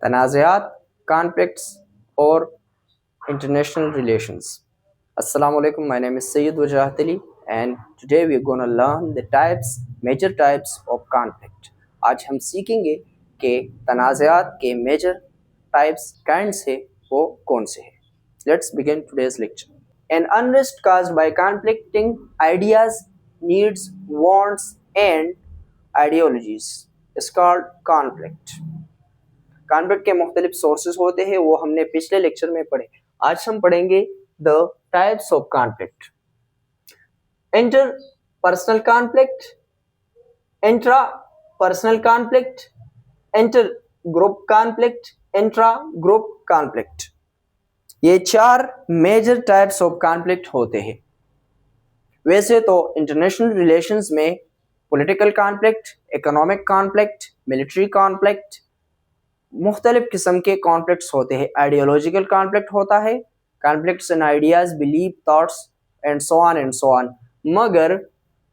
तनाज़ात, conflicts or international relations. Assalamu alaikum, my name is Sayyid Wajahat Ali and today we're going to learn the major types of conflict. आज हम सीखेंगे कि तनाज़ात के major types kinds है वो कौन से हैं. Let's begin today's lecture. An unrest caused by conflicting ideas, needs, wants and ideologies is called conflict. Conflict के मुख्तलिफ सोर्सेज होते हैं, वो हमने पिछले लेक्चर में पढ़े. आज हम पढ़ेंगे the types of conflict. Inter personal conflict, intra personal conflict, inter group conflict, intra group conflict. ये 4 मेजर टाइप्स ऑफ कॉन्फ्लिक्ट होते हैं. वैसे तो इंटरनेशनल रिलेशंस में political conflict, economic conflict, military conflict, मुख्तलिफ किस्म के कॉन्फ्लिक्ट्स होते हैं. आइडियोलॉजिकल कॉन्फ्लिक्ट होता है, conflicts in ideas, belief, thoughts and so on. मगर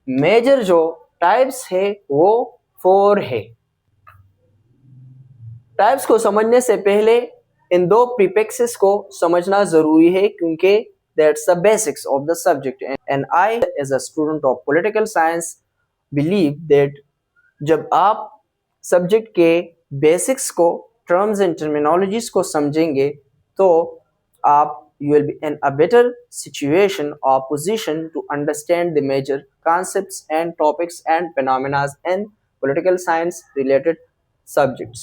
मेजर जो टाइप्स है वो 4 है. टाइप्स को समझने से पहले इन 2 प्रीफिक्सेस को समझना ज़रूरी है, क्योंकि that's the basics of the subject. And I as a student of political science believe that जब आप सब्जेक्ट के बेसिक्स को, टर्म्स एंड टर्मिनोलॉजीज को समझेंगे तो आप you will be in a better situation or position to understand the major concepts and topics and phenomena in political science related subjects.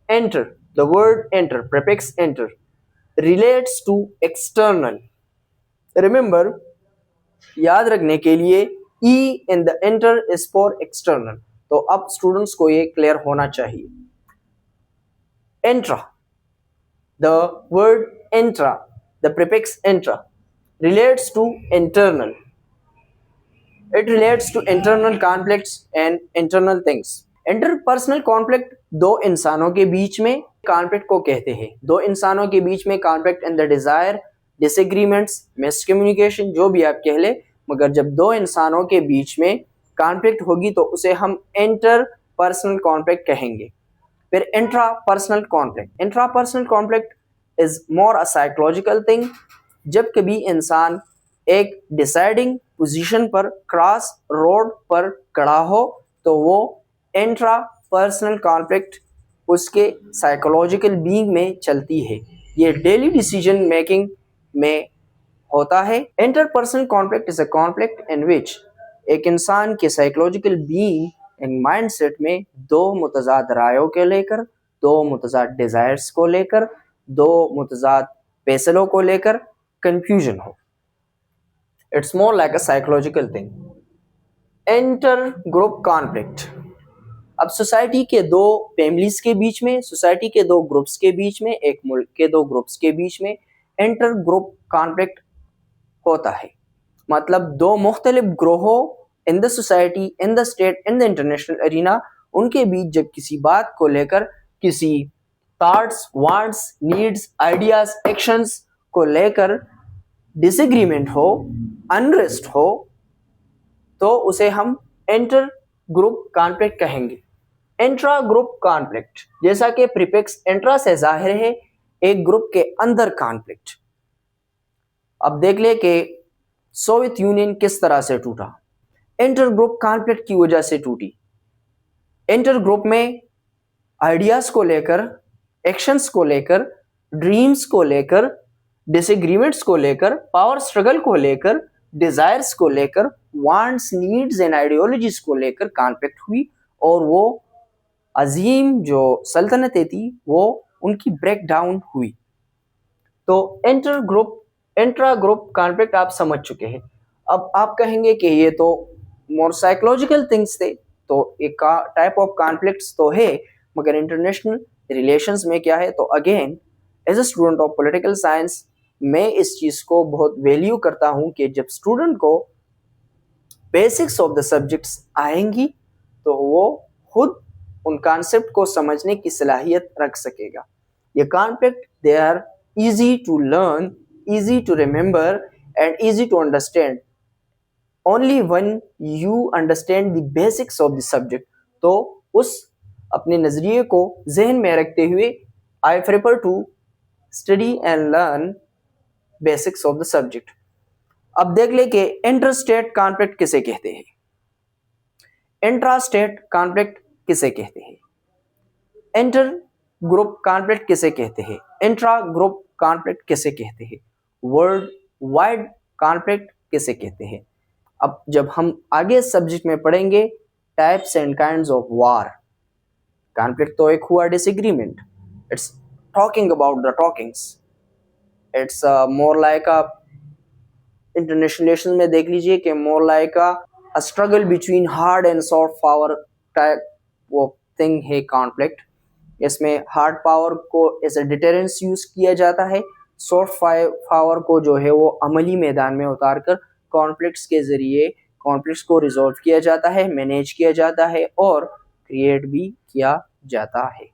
Enter, the word enter, prefix enter, relates to external. Remember, याद रखने के लिए e in the enter is for external. तो अब students को ये clear होना चाहिए. Intra, the word intra, the prefix intra, relates to internal. It relates to internal conflicts and internal things. Interpersonal conflict दो इंसानों के बीच में conflict को कहते हैं. दो इंसानों के बीच में conflict and the desire, disagreements, miscommunication, जो भी आप कह ले, मगर जब दो इंसानों के बीच में conflict होगी तो उसे हम interpersonal conflict कहेंगे. फिर intrapersonal conflict. Intrapersonal conflict is more a psychological thing. जब कभी इंसान एक डिसाइडिंग पोजीशन पर, क्रॉस रोड पर खड़ा हो, तो वो इंट्रापर्सनल कॉन्फ्लिक्ट उसके साइकोलॉजिकल बीइंग में चलती है. ये डेली डिसीजन मेकिंग में होता है. Interpersonal conflict is a conflict in which एक इंसान के साइकोलॉजिकल बीइंग एंड माइंडसेट में दो मुतजाद रायों के लेकर, दो मुतजाद डिजायर्स को लेकर, दो मुतजाद फैसलों को लेकर कंफ्यूजन हो. It's more like a psychological thing. Inter group conflict. अब सोसाइटी के दो फैमिलीज के बीच में, सोसाइटी के दो ग्रुप्स के बीच में, एक मुल्क के दो ग्रुप्स के बीच में इंटर ग्रुप कॉन्फ्लिक्ट होता है. मतलब दो मुख्तलिफ ग्रोहों in the society, in the state, in the international arena, उनके बीच जब किसी बात को लेकर, किसी thoughts, wants, needs, ideas, actions को लेकर डिसएग्रीमेंट हो, अनरेस्ट हो, तो उसे हम इंटर ग्रुप कॉन्फ्लिक्ट कहेंगे. इंट्रा ग्रुप कॉन्फ्लिक्ट, जैसा कि प्रीफिक्स इंट्रा से जाहिर है, एक ग्रुप के अंदर कॉन्फ्लिक्ट. अब देख ले कि सोवियत यूनियन किस तरह से टूटा. इंटर ग्रुप कॉन्फ्लिक्ट की वजह से टूटी. इंटर ग्रुप में आइडियाज को लेकर, एक्शंस को लेकर, ड्रीम्स को लेकर, डिसएग्रीमेंट्स को लेकर, पावर स्ट्रगल को लेकर, डिजायर्स को लेकर, वांट्स, नीड्स एंड आइडियोलॉजीज को लेकर कॉन्फ्लिक्ट हुई, और वो अजीम जो सल्तनतें थी वो उनकी ब्रेक डाउन हुई. तो इंट्रा ग्रुप कॉन्फ्लिक्ट आप समझ चुके हैं. अब आप कहेंगे कि ये तो मोर साइकोलॉजिकल थिंग्स थे, तो एक टाइप ऑफ कॉन्फ्लिक्ट्स तो है, मगर इंटरनेशनल रिलेशंस में क्या है. तो again as a student of political science मैं इस चीज़ को बहुत वैल्यू करता हूँ कि जब स्टूडेंट को बेसिक्स ऑफ द सब्जेक्ट्स आएंगी तो वो खुद उन कॉन्सेप्ट को समझने की सलाहियत रख सकेगा. ये conflict they are easy to learn, easy to remember and easy to understand only when you understand the basics of the subject. तो उस अपने नज़रिए को जहन में रखते हुए I prefer to study and learn basics of the subject. अब देख ले कि इंटरस्टेट कॉन्फ्लिक्ट किसे कहते हैं, इंट्रास्टेट कॉन्फ्लिक्ट किसे कहते हैं, इंटर ग्रुप कॉन्फ्लिक्ट किसे कहते हैं, इंट्रा ग्रुप कॉन्फ्लिक्ट किसे कहते हैं, वर्ल्ड वाइड कॉन्फ्लिक्ट किसे कहते हैं. अब जब हम आगे सब्जेक्ट में पढ़ेंगे types and kinds of war. Conflict तो एक हुआ disagreement, it's talking about the talkings, it's more like a international में देख लीजिए कि more like a struggle between hard and soft power type of thing है कॉन्फ्लिक्ट. इसमें हार्ड पावर को एज अ डिटरेंस यूज किया जाता है, सॉफ्ट पावर को जो है वो अमली मैदान में उतार कर कॉन्फ्लिक्ट्स के जरिए कॉन्फ्लिक्ट्स को रिजॉल्व किया जाता है, मैनेज किया जाता है और क्रिएट भी किया जाता है.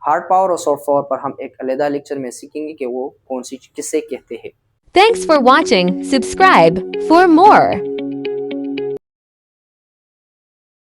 हार्ड पावर और सॉफ्ट पावर पर हम एक अलग लेक्चर में सीखेंगे कि वो कौन सी किससे कहते हैं. Thanks for watching. Subscribe for more.